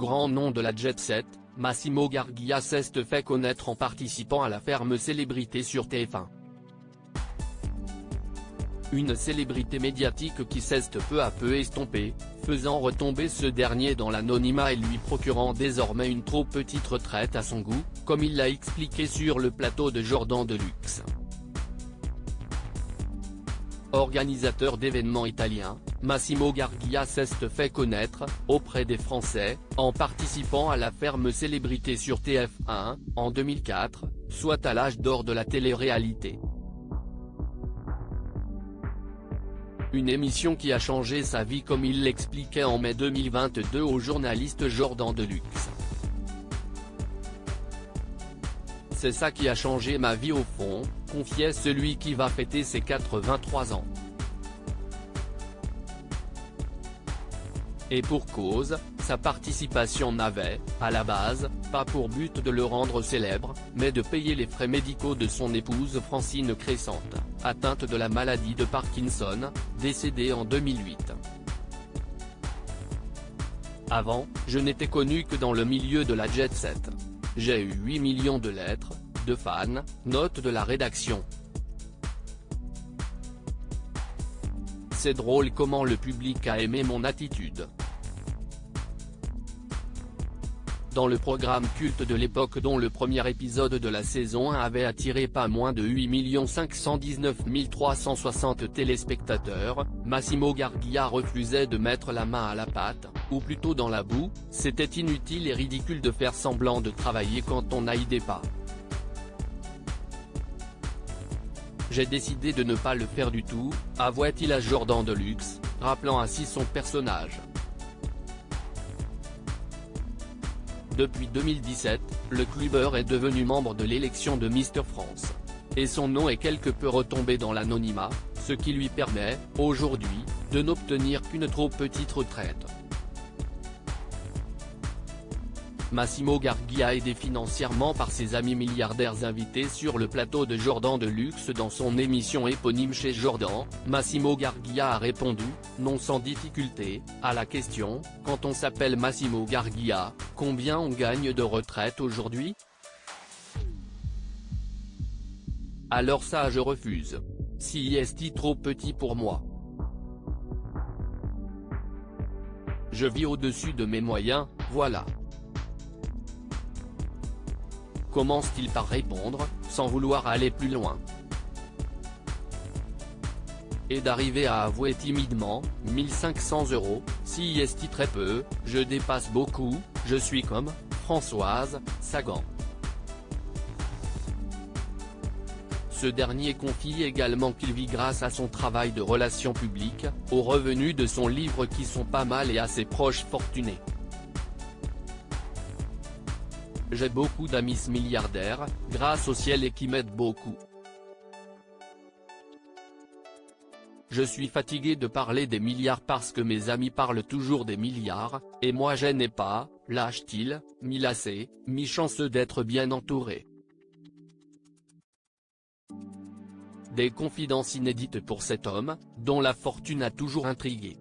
grand nom de la jet set, Massimo Gargia s'est fait connaître en participant à la ferme célébrité sur TF1. Une célébrité médiatique qui s'est peu à peu estompée, faisant retomber ce dernier dans l'anonymat et lui procurant désormais une trop petite retraite à son goût, comme il l'a expliqué sur le plateau de Jordan Deluxe. Organisateur d'événements italiens, Massimo Gargia s'est fait connaître, auprès des Français, en participant à la ferme célébrité sur TF1, en 2004, soit à l'âge d'or de la télé-réalité. Une émission qui a changé sa vie comme il l'expliquait en mai 2022 au journaliste Jordan Deluxe. C'est ça qui a changé ma vie au fond, confiait celui qui va fêter ses 83 ans. Et pour cause, sa participation n'avait, à la base, pas pour but de le rendre célèbre, mais de payer les frais médicaux de son épouse Francine Crescente, atteinte de la maladie de Parkinson, décédée en 2008. Avant, je n'étais connu que dans le milieu de la jet set. J'ai eu 8 millions de lettres, de fans, note de la rédaction. C'est drôle comment le public a aimé mon attitude. Dans le programme culte de l'époque dont le premier épisode de la saison 1 avait attiré pas moins de 8 519 360 téléspectateurs, Massimo Gargia refusait de mettre la main à la pâte, ou plutôt dans la boue, c'était inutile et ridicule de faire semblant de travailler quand on n'aidait pas. J'ai décidé de ne pas le faire du tout, avouait-il à Jordan Deluxe, rappelant ainsi son personnage. Depuis 2017, le clubbeur est devenu membre de l'élection de Mister France. Et son nom est quelque peu retombé dans l'anonymat, ce qui lui permet, aujourd'hui, de n'obtenir qu'une trop petite retraite. Massimo Gargia aidé financièrement par ses amis milliardaires invités sur le plateau de Jordan Deluxe dans son émission éponyme chez Jordan, Massimo Gargia a répondu, non sans difficulté, à la question « Quand on s'appelle Massimo Gargia, combien on gagne de retraite aujourd'hui ? Alors ça je refuse. Si est trop petit pour moi. Je vis au-dessus de mes moyens, voilà. » Commence-t-il par répondre, sans vouloir aller plus loin. Et d'arriver à avouer timidement, 1500 €, si est très peu, je dépasse beaucoup, je suis comme, Françoise Sagan. Ce dernier confie également qu'il vit grâce à son travail de relations publiques, aux revenus de son livre qui sont pas mal et à ses proches fortunés. J'ai beaucoup d'amis milliardaires, grâce au ciel et qui m'aident beaucoup. Je suis fatigué de parler des milliards parce que mes amis parlent toujours des milliards, et moi je n'ai pas, lâche-t-il, mi-lassé, mi-chanceux d'être bien entouré. Des confidences inédites pour cet homme, dont la fortune a toujours intrigué.